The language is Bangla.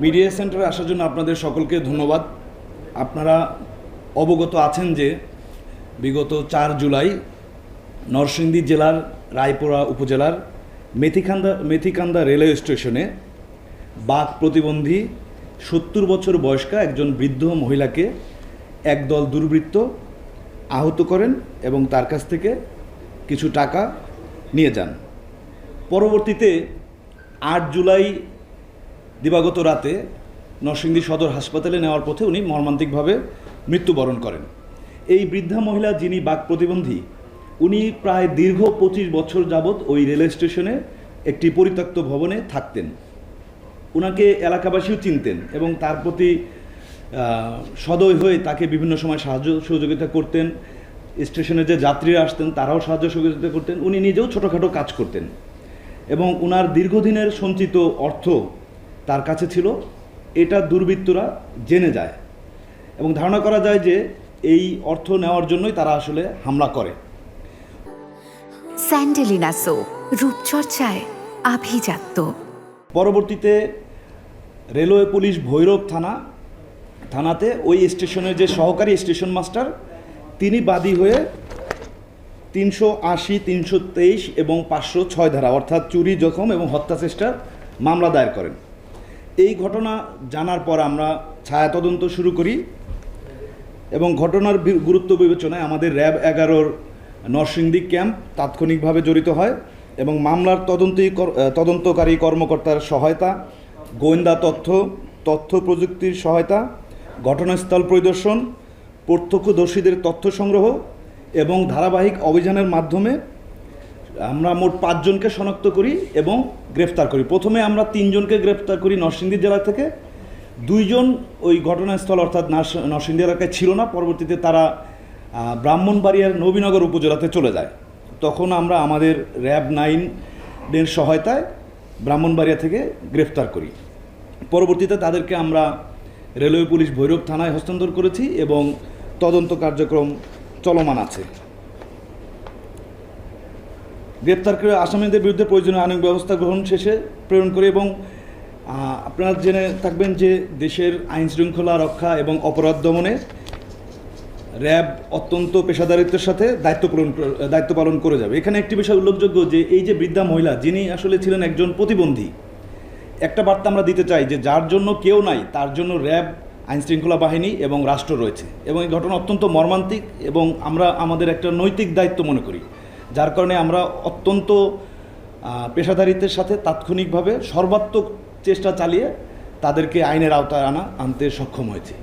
মিডিয়া সেন্টারে আসার জন্য আপনাদের সকলকে ধন্যবাদ। আপনারা অবগত আছেন যে বিগত ৪ জুলাই নরসিংদী জেলার রায়পুরা উপজেলার মেথিকান্দা রেলওয়ে স্টেশনে বাক প্রতিবন্ধী ৭০ বছর বয়স্কা একজন বৃদ্ধ মহিলাকে একদল দুর্বৃত্ত আহত করেন এবং তার কাছ থেকে কিছু টাকা নিয়ে যান। পরবর্তীতে ৮ জুলাই দিবাগত রাতে নরসিংদী সদর হাসপাতালে নেওয়ার পথে উনি মর্মান্তিকভাবে মৃত্যুবরণ করেন। এই বৃদ্ধা মহিলা যিনি বাক প্রতিবন্ধী, উনি প্রায় দীর্ঘ ২৫ বছর যাবৎ ওই রেলওয়ে স্টেশনে একটি পরিত্যক্ত ভবনে থাকতেন। ওনাকে এলাকাবাসীও চিনতেন এবং তার প্রতি সদয় হয়ে তাকে বিভিন্ন সময় সাহায্য সহযোগিতা করতেন। স্টেশনে যে যাত্রীরা আসতেন তারাও সাহায্য সহযোগিতা করতেন। উনি নিজেও ছোটোখাটো কাজ করতেন এবং ওনার দীর্ঘদিনের সঞ্চিত অর্থ তার কাছে ছিল। এটা দুর্বৃত্তরা জেনে যায় এবং ধারণা করা যায় যে এই অর্থ নেওয়ার জন্যই তারা আসলে হামলা করে। স্যান্ডেলিনা সো, রূপচর্চায় আভিজাত্য। পরবর্তীতে রেলওয়ে পুলিশ ভৈরব থানাতে ওই স্টেশনের যে সহকারী স্টেশন মাস্টার, তিনি বাদী হয়ে ৩৮০, ৩২৩ এবং ৫০৬ ধারা অর্থাৎ চুরি, জখম এবং হত্যা চেষ্টার মামলা দায়ের করেন। এই ঘটনা জানার পর আমরা ছায়া তদন্ত শুরু করি এবং ঘটনার গুরুত্ব বিবেচনায় আমাদের র্যাব ১১-র নরসিংদী ক্যাম্প তাৎক্ষণিকভাবে জড়িত হয় এবং মামলার তদন্তকারী কর্মকর্তার সহায়তা, গোয়েন্দা তথ্য প্রযুক্তির সহায়তা, ঘটনাস্থল পরিদর্শন, প্রত্যক্ষদর্শীদের তথ্য সংগ্রহ এবং ধারাবাহিক অভিযানের মাধ্যমে আমরা মোট ৫ জনকে শনাক্ত করি এবং গ্রেফতার করি। প্রথমে আমরা ৩ জনকে গ্রেফতার করি নরসিংদী জেলা থেকে। ২ জন ওই ঘটনাস্থল অর্থাৎ নরসিংদী এলাকায় ছিল না। পরবর্তীতে তারা ব্রাহ্মণবাড়িয়ার নবীনগর উপজেলাতে চলে যায়। তখন আমরা আমাদের র্যাব 9-এর সহায়তায় ব্রাহ্মণবাড়িয়া থেকে গ্রেফতার করি। পরবর্তীতে তাদেরকে আমরা রেলওয়ে পুলিশ ভৈরব থানায় হস্তান্তর করেছি এবং তদন্ত কার্যক্রম চলমান আছে। গ্রেপ্তার করে আসামিদের বিরুদ্ধে প্রয়োজনীয় আইনানুগ ব্যবস্থা গ্রহণ শেষে প্রেরণ করে এবং আপনারা জেনে থাকবেন যে দেশের আইন শৃঙ্খলা রক্ষা এবং অপরাধ দমনে র্যাব অত্যন্ত পেশাদারিত্বের সাথে দায়িত্ব পালন করে যাবে। এখানে একটি বিষয় উল্লেখযোগ্য যে এই যে বৃদ্ধা মহিলা, যিনি আসলে ছিলেন একজন প্রতিবন্ধী, একটা বার্তা আমরা দিতে চাই যে যার জন্য কেউ নাই তার জন্য র্যাব, আইনশৃঙ্খলা বাহিনী এবং রাষ্ট্র রয়েছে এবং এই ঘটনা অত্যন্ত মর্মান্তিক এবং আমরা আমাদের একটা নৈতিক দায়িত্ব মনে করি, যার কারণে আমরা অত্যন্ত পেশাদারিত্বের সাথে তাৎক্ষণিকভাবে সর্বাত্মক চেষ্টা চালিয়ে তাদেরকে আইনের আওতায় আনতে সক্ষম হয়েছি।